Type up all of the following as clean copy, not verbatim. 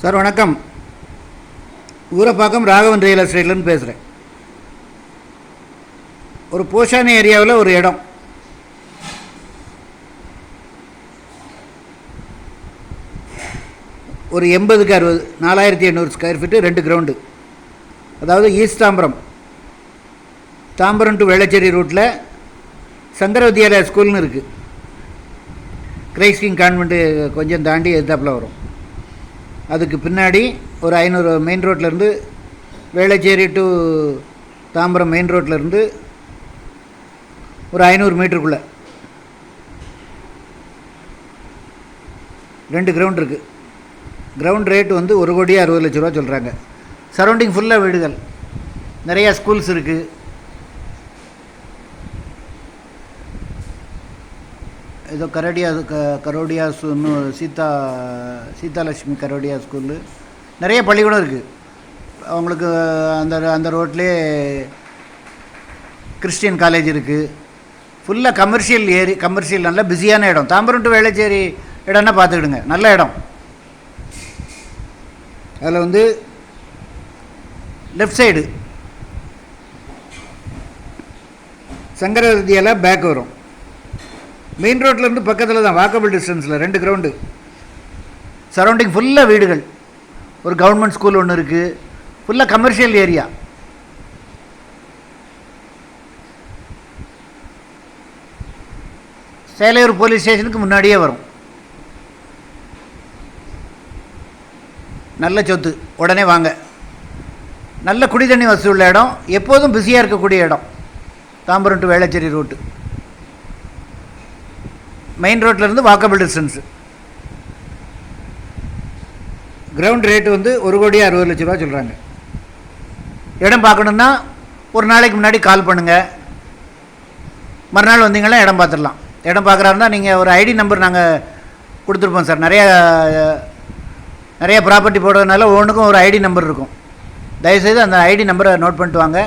Sir வணக்கம். Urapakkam Raghavan real எஸ்டேட்லேருந்து பேசுகிறேன். ஒரு போஷானி ஏரியாவில் ஒரு இடம், ஒரு 80க்கு 60, 4800 ஸ்கொயர் ஃபீட்டு, 2 கிரவுண்டு. அதாவது ஈஸ்ட் தாம்பரம் டு வேளச்சேரி ரூட்டில் சங்கர வித்யாலயா ஸ்கூல்னு இருக்குது. கிரைஸ்ட் கிங் கான்வெண்ட்டு கொஞ்சம் தாண்டி எதிர்த்தாப்பில் வரும். அதுக்கு பின்னாடி ஒரு 500 மெயின் ரோட்லேருந்து வேளச்சேரி டு தாம்பரம் மெயின் ரோட்லேருந்து ஒரு 500 மீட்டருக்குள்ளே 2 கிரவுண்ட் இருக்குது. கிரவுண்ட் ரேட்டு வந்து 1,60,00,000 சொல்கிறாங்க. சரௌண்டிங் ஃபுல்லாக வீடுகள், நிறையா ஸ்கூல்ஸ் இருக்குது. ஏதோ கரோடியாஸ் இன்னும் சீதாலட்சுமி கரோடியா ஸ்கூலு, நிறைய பள்ளிக்கூடம் இருக்குது. அவங்களுக்கு அந்த ரோட்லேயே கிறிஸ்டியன் காலேஜ் இருக்குது. ஃபுல்லாக கமர்ஷியல் நல்ல பிஸியான இடம். தாம்பரம் டு வேளச்சேரி இடம்னா பார்த்துக்கிடுங்க, நல்ல இடம். அதில் வந்து left side Shankara Vidyalaya back வரும். மெயின் ரோட்லேருந்து பக்கத்தில் தான், வாக்கபிள் டிஸ்டன்ஸில் 2 கிரவுண்டு. சரௌண்டிங் ஃபுல்லாக வீடுகள். ஒரு கவர்மெண்ட் ஸ்கூல் ஒன்று இருக்குது. ஃபுல்லாக கமர்ஷியல் ஏரியா. சேலையூர் போலீஸ் ஸ்டேஷனுக்கு முன்னாடியே வரும். நல்ல சொத்து, உடனே வாங்க. நல்ல குடி தண்ணி வசதி உள்ள இடம், எப்போதும் பிஸியாக இருக்கக்கூடிய இடம். Tambaram to Velachery route, main ரோட்லேருந்து வாக்கபிள் டிஸ்டன்ஸு. கிரவுண்ட் ரேட்டு வந்து 1,60,00,000 சொல்கிறாங்க. இடம் பார்க்கணுன்னா ஒரு நாளைக்கு முன்னாடி கால் பண்ணுங்கள். மறுநாள் வந்தீங்கன்னா இடம் பார்த்துடலாம். இடம் பார்க்குறாருன்னா நீங்கள் ஒரு ஐடி நம்பர் நாங்கள் கொடுத்துருப்போம் சார். நிறைய ப்ராப்பர்ட்டி போடுறதுனால ஒவ்வொன்றுக்கும் ஒரு ஐடி நம்பர் இருக்கும். தயவுசெய்து அந்த ஐடி நம்பரை நோட் பண்ணிட்டு வாங்க.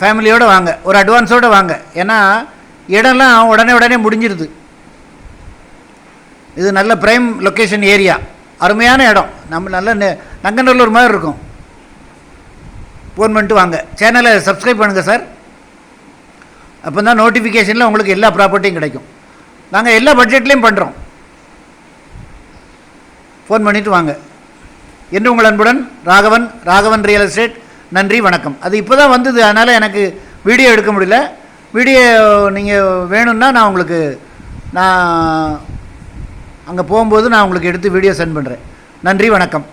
ஃபேமிலியோடு வாங்க, ஒரு அட்வான்ஸோடு வாங்க. ஏன்னா இடம்லாம் உடனே முடிஞ்சிருது. இது நல்ல ப்ரைம் லொக்கேஷன் ஏரியா, அருமையான இடம். நம்ம நல்ல நங்கநல்லூர் மாதிரி இருக்கும். ஃபோன் பண்ணிட்டு வாங்க. சேனலை சப்ஸ்கிரைப் பண்ணுங்கள் சார். அப்போ தான் நோட்டிஃபிகேஷனில் உங்களுக்கு எல்லா ப்ராப்பர்ட்டியும் கிடைக்கும். நாங்கள் எல்லா பட்ஜெட்லேயும் பண்ணுறோம். ஃபோன் பண்ணிவிட்டு வாங்க. என்று உங்கள் அன்புடன் ராகவன் ரியல் எஸ்டேட். நன்றி, வணக்கம். அது இப்போ தான் வந்தது, அதனால் எனக்கு வீடியோ எடுக்க முடியல. வீடியோ நீங்கள் வேணும்னா நான் அங்கே போகும்போது நான் உங்களுக்கு எடுத்து வீடியோ சென்ட் பண்ணுறேன். நன்றி, வணக்கம்.